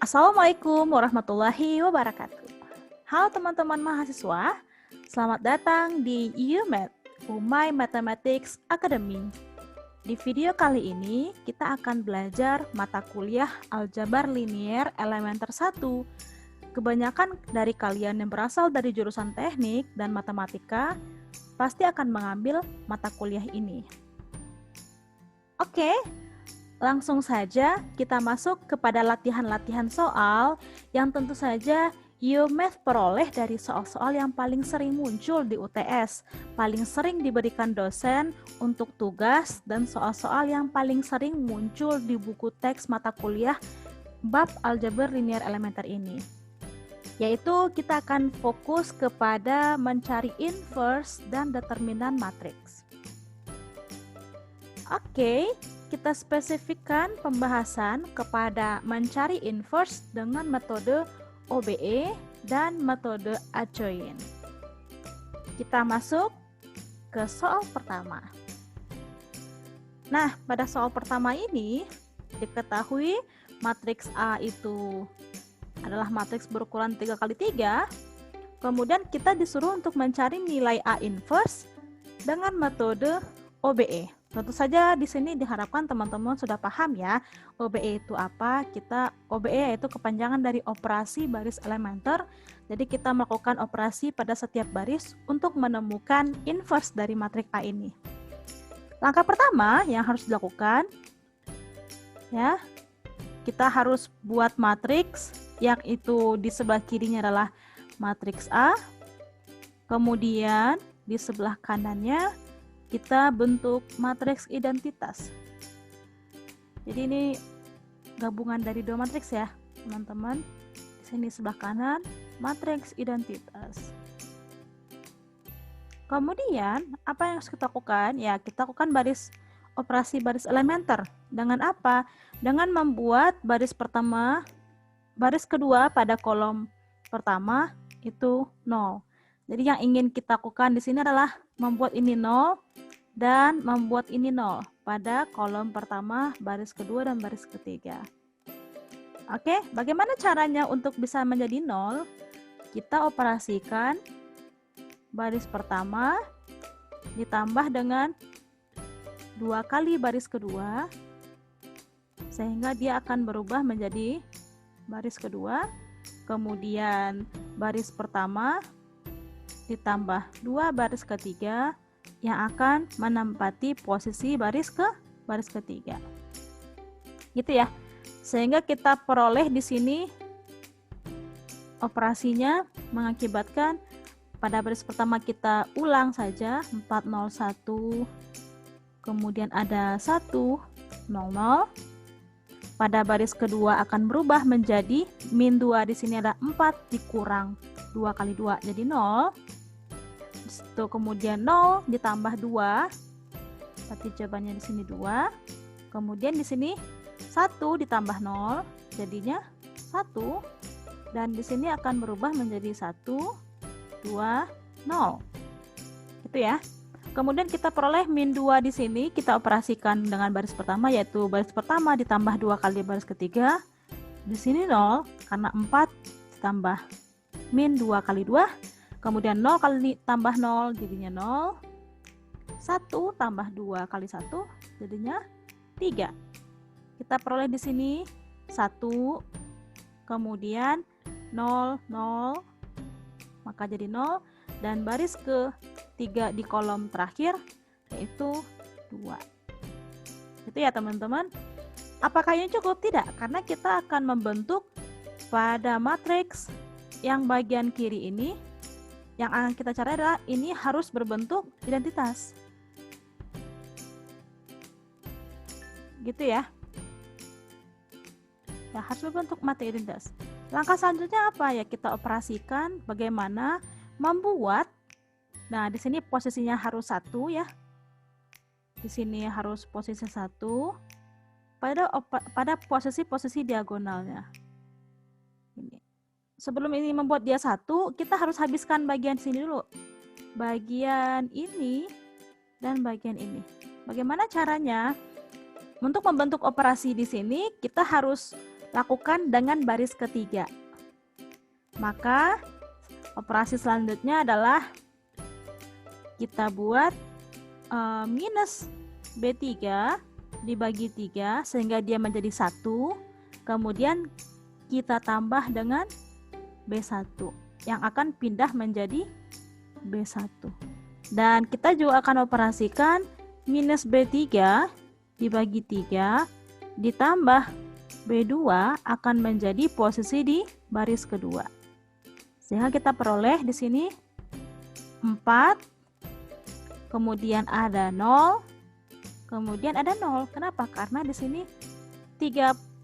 Assalamualaikum warahmatullahi wabarakatuh. Halo teman-teman mahasiswa, selamat datang di UMAT, Umay Mathematics Academy. Di video kali ini, kita akan belajar mata kuliah Aljabar Linier Elementer 1. Kebanyakan dari kalian yang berasal dari jurusan teknik dan matematika, pasti akan mengambil mata kuliah ini. Oke, langsung saja kita masuk kepada latihan-latihan soal yang tentu saja UMath peroleh dari soal-soal yang paling sering muncul di UTS, paling sering diberikan dosen untuk tugas, dan soal-soal yang paling sering muncul di buku teks mata kuliah bab aljabar linear elementer ini. Yaitu kita akan fokus kepada mencari inverse dan determinan matriks. Oke, kita spesifikkan pembahasan kepada mencari inverse dengan metode OBE dan metode adjoint. Kita masuk ke soal pertama. Nah, pada soal pertama ini diketahui matriks A itu adalah matriks berukuran 3x3. Kemudian kita disuruh untuk mencari nilai A inverse dengan metode OBE. Tentu saja di sini diharapkan teman-teman sudah paham ya, OBE itu apa. OBE yaitu kepanjangan dari operasi baris elementer. Jadi kita melakukan operasi pada setiap baris untuk menemukan inverse dari matriks A ini. Langkah pertama yang harus dilakukan ya, kita harus buat matriks yang itu di sebelah kirinya adalah matriks A. Kemudian di sebelah kanannya kita bentuk matriks identitas. Jadi ini gabungan dari dua matriks ya, teman-teman. Di sini sebelah kanan matriks identitas. Kemudian apa yang harus kita lakukan? Ya, kita lakukan operasi baris elementer. Dengan apa? Dengan membuat baris kedua pada kolom pertama itu 0. Jadi yang ingin kita lakukan di sini adalah membuat ini 0 dan membuat ini 0 pada kolom pertama, baris kedua, dan baris ketiga. Oke, bagaimana caranya untuk bisa menjadi 0? Kita operasikan baris pertama ditambah dengan 2 kali baris kedua, sehingga dia akan berubah menjadi baris kedua, kemudian baris pertama ditambah 2 baris ketiga yang akan menempati posisi baris ketiga. Gitu ya. Sehingga kita peroleh di sini operasinya mengakibatkan pada baris pertama kita ulang saja 401, kemudian ada 100. Pada baris kedua akan berubah menjadi min 2, di sini ada 4 dikurang 2 kali 2 jadi 0. Itu kemudian 0 ditambah 2. Berarti jawabannya di sini 2. Kemudian di sini 1 ditambah 0 jadinya 1, dan di sini akan berubah menjadi 1 2 0. Itu ya. Kemudian kita peroleh min 2 di sini, kita operasikan dengan baris pertama, yaitu baris pertama ditambah 2 kali baris ketiga. Di sini 0 karena 4 ditambah min 2 kali 2. Kemudian 0 kali tambah 0 jadinya 0. 1 tambah 2 kali 1 jadinya 3. Kita peroleh di sini 1, kemudian 0 0, maka jadi 0, dan baris ketiga di kolom terakhir yaitu 2. Itu ya teman-teman. Apakah ini cukup? Tidak, karena kita akan membentuk pada matriks yang bagian kiri ini. Yang akan kita cari adalah ini harus berbentuk identitas. Gitu ya. Ya, harus berbentuk matriks identitas. Langkah selanjutnya apa? Ya, kita operasikan bagaimana membuat. Nah, di sini posisinya harus 1 ya. Di sini harus posisi 1 pada posisi diagonalnya. Ini. Sebelum ini membuat dia 1, kita harus habiskan bagian sini dulu. Bagian ini dan bagian ini. Bagaimana caranya? Untuk membentuk operasi di sini, kita harus lakukan dengan baris ketiga. Maka operasi selanjutnya adalah kita buat minus B3 dibagi 3 sehingga dia menjadi 1. Kemudian kita tambah dengan B1 yang akan pindah menjadi B1. Dan kita juga akan operasikan minus B3 dibagi 3 ditambah B2 akan menjadi posisi di baris kedua. Sehingga kita peroleh di sini 4, kemudian ada 0, kemudian ada 0. Kenapa? Karena di sini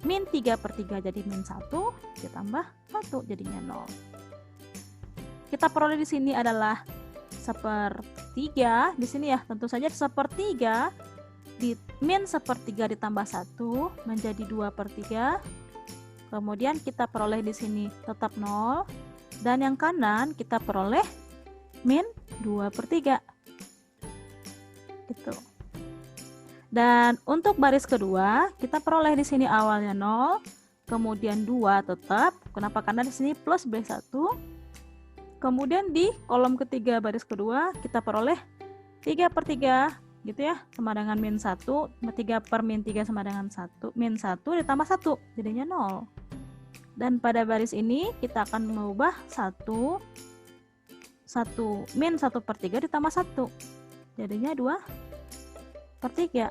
min 3/3 jadi min 1 ditambah 1 jadinya 0. Kita peroleh di sini adalah 1/3 di sini ya, tentu saja 1/3 di min 1/3 ditambah 1 menjadi 2/3. Kemudian kita peroleh di sini tetap 0 dan yang kanan kita peroleh min 2/3. Gitu. Dan untuk baris kedua kita peroleh di sini awalnya 0, kemudian 2 tetap. Kenapa? Karena di sini plus B1. Kemudian di kolom ketiga baris kedua kita peroleh 3/3 gitu ya, sama dengan min 1. 3/-3 sama dengan 1. Min 1 ditambah 1 jadinya 0. Dan pada baris ini kita akan mengubah 1 min 1/3 ditambah 1 jadinya 2/3.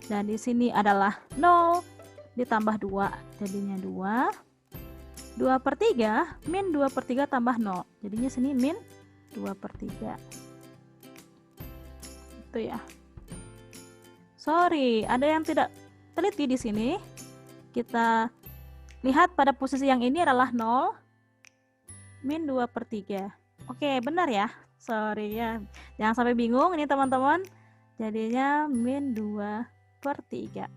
Dan di sini adalah 0 ditambah 2 jadinya 2/3 min 2/3 tambah 0 jadinya sini min 2/3. Itu ya. Sorry, ada yang tidak teliti di sini. Kita lihat pada posisi yang ini adalah 0 min 2/3. Oke, benar ya. Sorry ya. Jangan sampai bingung ini teman-teman. Jadinya min 2/3.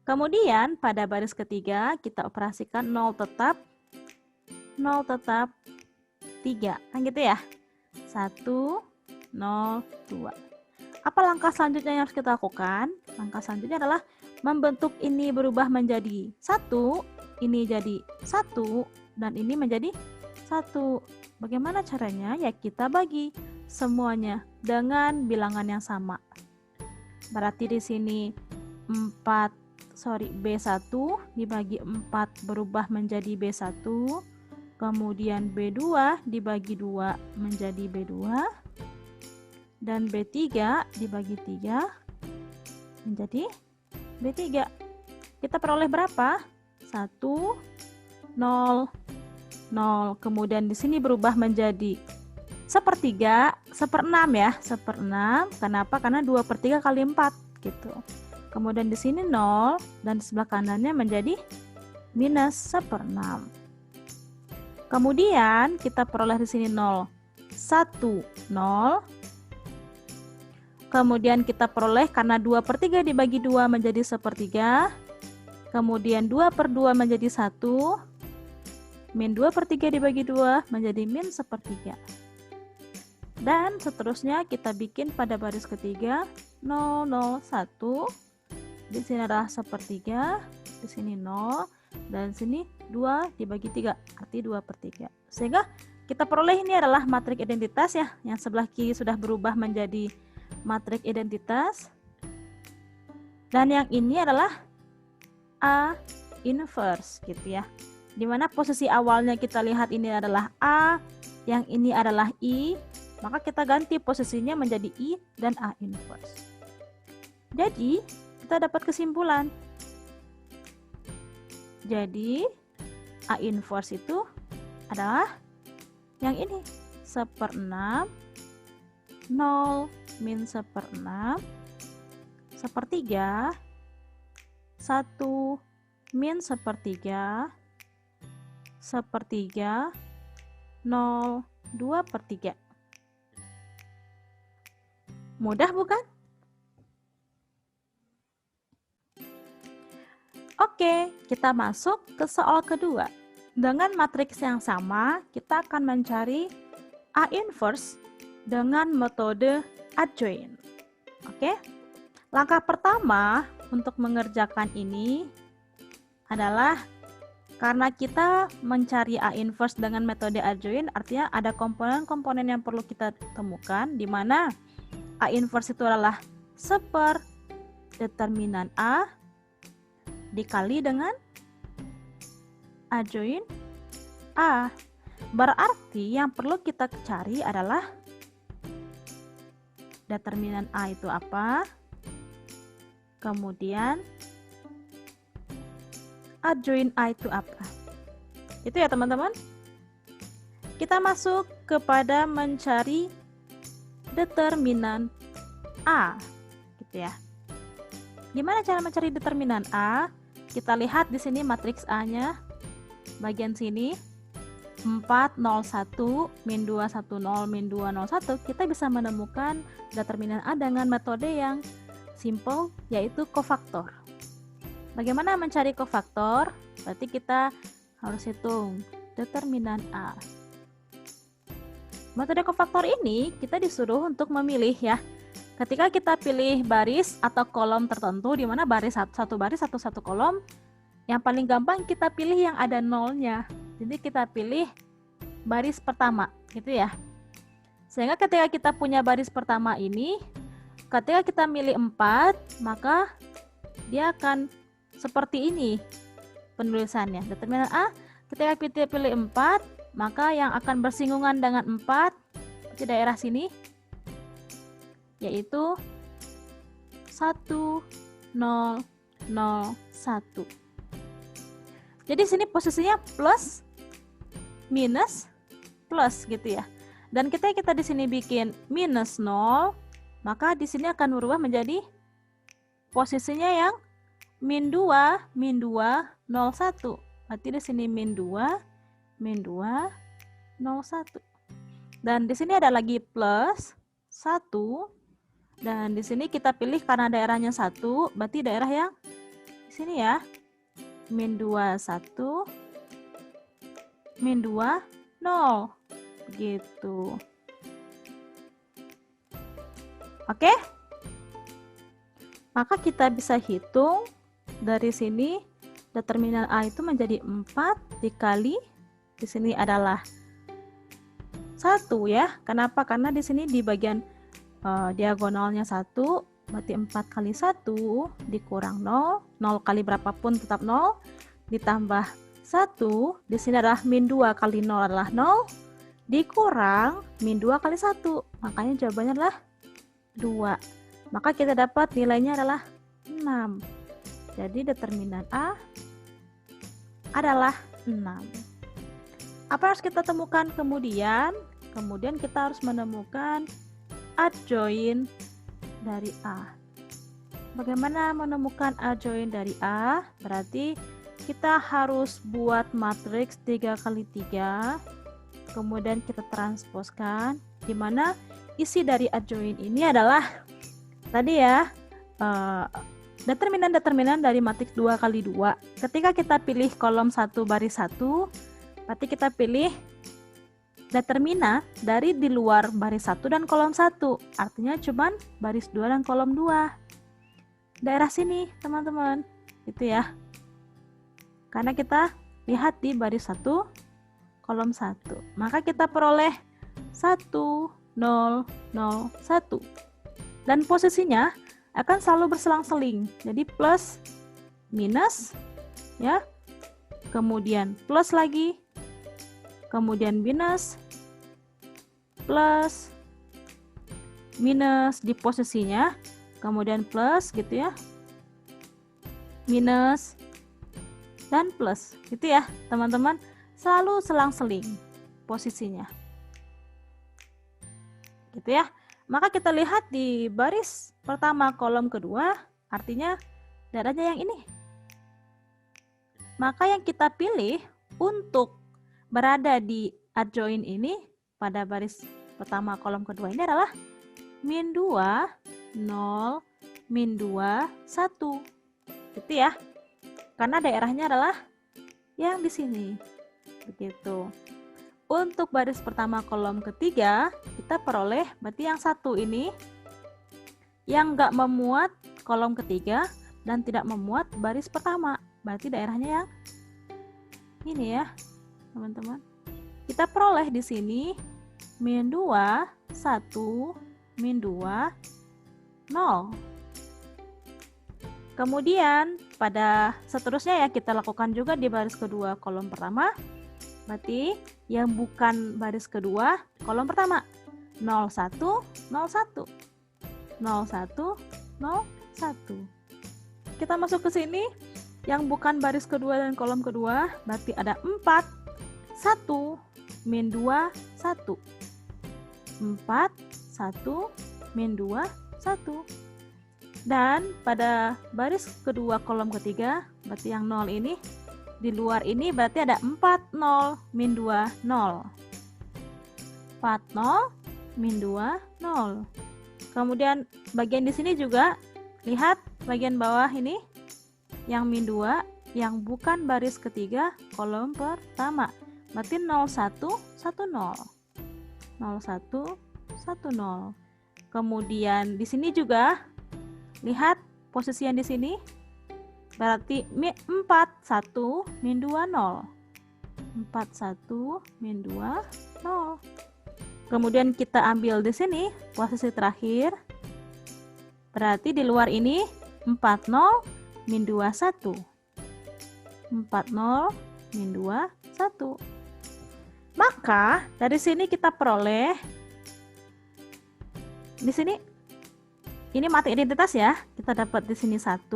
Kemudian pada baris ketiga kita operasikan 0 tetap 3. Kan gitu ya. 1, 0, 2. Apa langkah selanjutnya yang harus kita lakukan? Langkah selanjutnya adalah membentuk ini berubah menjadi 1, ini jadi 1, dan ini menjadi 1. Bagaimana caranya? Ya kita bagi semuanya dengan bilangan yang sama. Berarti di sini B1 dibagi 4 berubah menjadi B1. Kemudian B2 dibagi 2 menjadi B2. Dan B3 dibagi 3 menjadi B3. Kita peroleh berapa? 1, 0, 0. Kemudian di sini berubah menjadi 1/3, 1/6 ya, 1/6. Kenapa? Karena 2/3 kali 4 gitu. Kemudian di sini 0 dan sebelah kanannya menjadi minus 1/6. Kemudian kita peroleh di sini 0, 1, 0. Kemudian kita peroleh karena 2/3 dibagi 2 menjadi 1/3. Kemudian 2/2 menjadi 1. Min 2/3 dibagi 2 menjadi min 1/3. Dan seterusnya kita bikin pada baris ketiga 0, 0, 1. Di sini adalah 1/3. Di sini 0. Dan sini 2 dibagi 3. Arti 2/3. Sehingga kita peroleh ini adalah matriks identitas ya. Yang sebelah kiri sudah berubah menjadi matriks identitas, dan yang ini adalah A inverse gitu ya, dimana posisi awalnya kita lihat ini adalah A, yang ini adalah I, maka kita ganti posisinya menjadi I dan A inverse. Jadi kita dapat kesimpulan, jadi A inverse itu adalah yang ini 1/6, 0 min 1/6, 1/3, 1 min 1/3, 1/3, 0, 2/3. Mudah bukan? Oke, kita masuk ke soal kedua. Dengan matriks yang sama, kita akan mencari A inverse dengan metode adjoint. Oke. Langkah pertama untuk mengerjakan ini adalah Karena kita mencari A inverse dengan metode adjoint, artinya ada komponen-komponen yang perlu kita temukan, di mana A inverse itu adalah seper determinan A dikali dengan adjoint A. Berarti yang perlu kita cari adalah determinan A itu apa, kemudian adjoint A itu apa. Itu ya teman-teman. Kita masuk kepada mencari determinan A, gitu ya. Gimana cara mencari determinan A? Kita lihat di sini matriks A-nya, bagian sini 4, 0, 1, min 2, 1, 0, min 2, 0, 1. Kita bisa menemukan determinan A dengan metode yang simple, yaitu kofaktor. Bagaimana mencari kofaktor? Berarti kita harus hitung determinan A. Metode kofaktor ini kita disuruh untuk memilih ya. Ketika kita pilih baris atau kolom tertentu, di mana satu baris atau satu kolom, yang paling gampang kita pilih yang ada nolnya. Jadi kita pilih baris pertama, gitu ya. Sehingga ketika kita punya baris pertama ini, ketika kita milih 4, maka dia akan seperti ini penulisannya. Determinan A, ketika kita pilih 4, maka yang akan bersinggungan dengan 4 di daerah sini, yaitu 1, 0, 0, 1. Jadi sini posisinya plus, minus, plus gitu ya. Dan kita di sini bikin minus 0, maka di sini akan berubah menjadi posisinya yang min 2, 0, 1. Berarti di sini min 2, 0, 1. Dan di sini ada lagi plus 1. Dan di sini kita pilih karena daerahnya 1, berarti daerah yang di sini ya. Min 2, 1, min 2, 0. Begitu. Oke? Maka kita bisa hitung dari sini determinan A itu menjadi 4 dikali di sini adalah 1 ya. Kenapa? Karena di sini di bagian diagonalnya 1, berarti 4 kali 1 dikurang 0, 0 kali berapapun tetap 0, ditambah 1, di sini adalah min 2 kali 0 adalah 0, dikurang min 2 kali 1, makanya jawabannya adalah 2. Maka kita dapat nilainya adalah 6. Jadi determinan A adalah 6. Apa yang harus kita temukan kemudian? Kemudian kita harus menemukan adjoint dari A. Bagaimana menemukan adjoint dari A? Berarti kita harus buat matriks 3 kali 3, kemudian kita transposkan, di mana isi dari adjoint ini adalah tadi ya, determinan dari matriks 2 kali 2. Ketika kita pilih kolom 1 baris 1, berarti kita pilih determina dari di luar baris 1 dan kolom 1. Artinya cuman baris 2 dan kolom 2. Daerah sini, teman-teman. Gitu ya. Karena kita lihat di baris 1, kolom 1. Maka kita peroleh 1, 0, 0, 1. Dan posisinya akan selalu berselang-seling. Jadi plus, minus, ya. Kemudian plus lagi, kemudian minus, plus, minus di posisinya, kemudian plus gitu ya, minus, dan plus gitu ya teman-teman, selalu selang-seling posisinya gitu ya. Maka kita lihat di baris pertama kolom kedua, artinya daerahnya yang ini. Maka yang kita pilih untuk berada di adjoint ini pada baris pertama kolom kedua ini adalah min 2, 0, min 2, 1. Gitu ya. Karena daerahnya adalah yang di sini. Begitu. Untuk baris pertama kolom ketiga, kita peroleh berarti yang 1 ini yang nggak memuat kolom ketiga dan tidak memuat baris pertama. Berarti daerahnya yang Ini ya, teman-teman. Kita peroleh di sini min 2, 1, min 2, 0. Kemudian pada seterusnya ya kita lakukan juga di baris kedua kolom pertama. Berarti yang bukan baris kedua kolom pertama. 0, 1, 0, 1. 0, 1, 0, 1. Kita masuk ke sini. Yang bukan baris kedua dan kolom kedua, berarti ada 4, 1, min 2, 1. 4, 1, min 2, 1. Dan pada baris kedua kolom ketiga, berarti yang 0 ini, di luar ini berarti ada 4, 0, min 2, 0. 4, 0, min 2, 0. Kemudian bagian di sini juga, lihat bagian bawah ini, yang min 2, yang bukan baris ketiga kolom pertama. Berarti 0, 1, 1, 0. 0, 1, 1, 0. Kemudian di sini juga, lihat posisi yang di sini. Berarti 4, 1, min 2, 0. 4, 1, min 2, 0. Kemudian kita ambil di sini posisi terakhir. Berarti di luar ini 4, 0, min 2, 1. 4, 0, min 2, 1. Maka dari sini kita peroleh, di sini ini mati identitas ya, kita dapat di sini 1.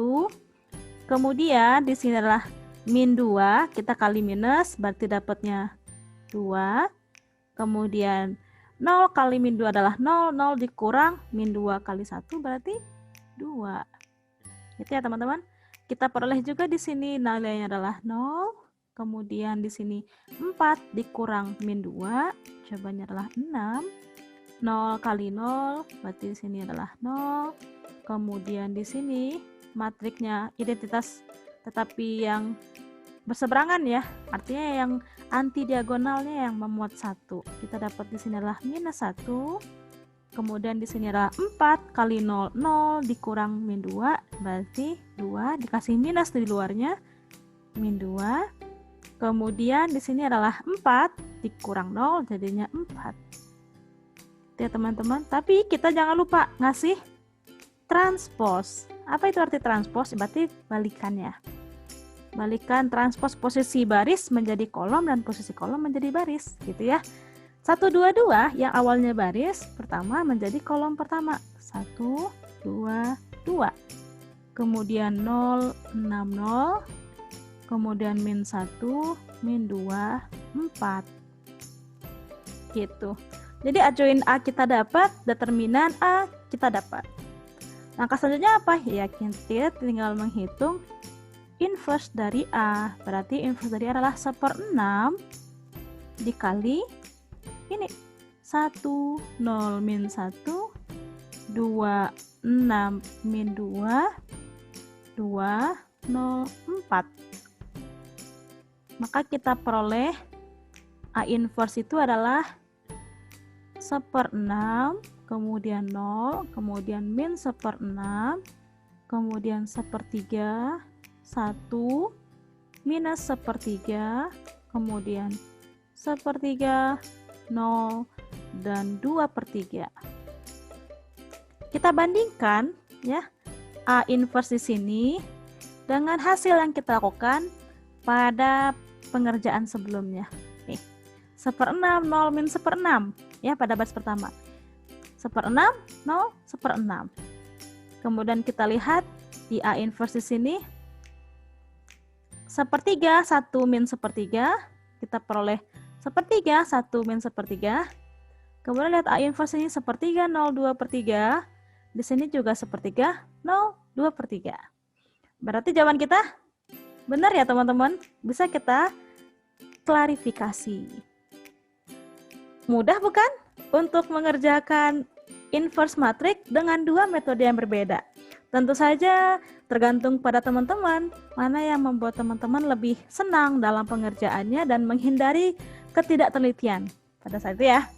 Kemudian di sini adalah min 2, kita kali minus berarti dapatnya 2. Kemudian 0 kali min 2 adalah 0, 0 dikurang min 2 kali 1 berarti 2. Itu ya teman-teman. Kita peroleh juga di sini nilainya adalah 0. Kemudian di sini 4 dikurang min 2, jawabannya adalah 6. 0 kali 0, berarti di sini adalah 0. Kemudian di sini matriknya identitas tetapi yang berseberangan ya, artinya yang anti diagonalnya yang memuat 1. Kita dapat di sini adalah minus 1. Kemudian di sini adalah 4 kali 0, 0 dikurang min 2, berarti 2 dikasih minus di luarnya, min 2. Kemudian di sini adalah 4 dikurang 0, jadinya 4. Ya teman-teman, tapi kita jangan lupa ngasih transpose. Apa itu arti transpose? Berarti balikannya. Balikan transpose posisi baris menjadi kolom dan posisi kolom menjadi baris, gitu ya. 1, 2, 2 yang awalnya baris pertama menjadi kolom pertama. 1, 2, 2. Kemudian 0, 6, 0. Kemudian min 1, min 2, 4. Gitu. Jadi acuin A kita dapat, determinan A kita dapat. Langkah selanjutnya apa? Ya, kita tinggal menghitung inverse dari A. Berarti inverse dari A adalah 1/6 dikali ini 1, 0, min 1, 2, 6, min 2, 2, 0, 4. Maka kita peroleh A inverse itu adalah 1/6, kemudian 0, kemudian min 1/6, kemudian 1/3, 1, minus 1/3, kemudian 1/3, 0, dan 2/3. Kita bandingkan ya A inverse di sini dengan hasil yang kita lakukan pada pengerjaan sebelumnya. Nih, 1/6, 0, min 1/6 ya pada baris pertama. 1/6, 0, 1/6. Kemudian kita lihat di A inverse di sini 1/3, 1 min 1/3, kita peroleh 1/3, 1 min 1/3. Kemudian lihat A inverse ini 1/3, 0, 2/3. Di sini juga 1/3, 0, 2/3. Berarti jawaban kita benar ya teman-teman. Bisa kita klarifikasi. Mudah bukan? Untuk mengerjakan inverse matrix dengan dua metode yang berbeda. Tentu saja tergantung pada teman-teman, mana yang membuat teman-teman lebih senang dalam pengerjaannya dan menghindari ketidaktelitian pada saat itu ya.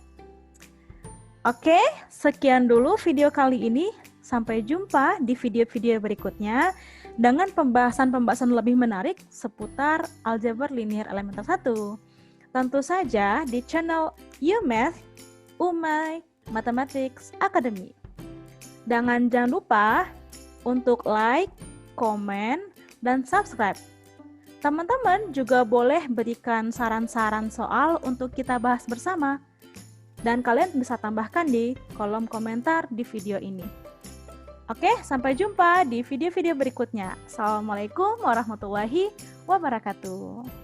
Oke, sekian dulu video kali ini. Sampai jumpa di video-video berikutnya. dengan pembahasan-pembahasan lebih menarik seputar aljabar linear elementer 1. Tentu saja di channel UMath, Umay Mathematics Academy. Jangan lupa untuk like, komen, dan subscribe. Teman-teman juga boleh berikan saran-saran soal untuk kita bahas bersama. Dan kalian bisa tambahkan di kolom komentar di video ini. Oke, sampai jumpa di video-video berikutnya. Assalamualaikum warahmatullahi wabarakatuh.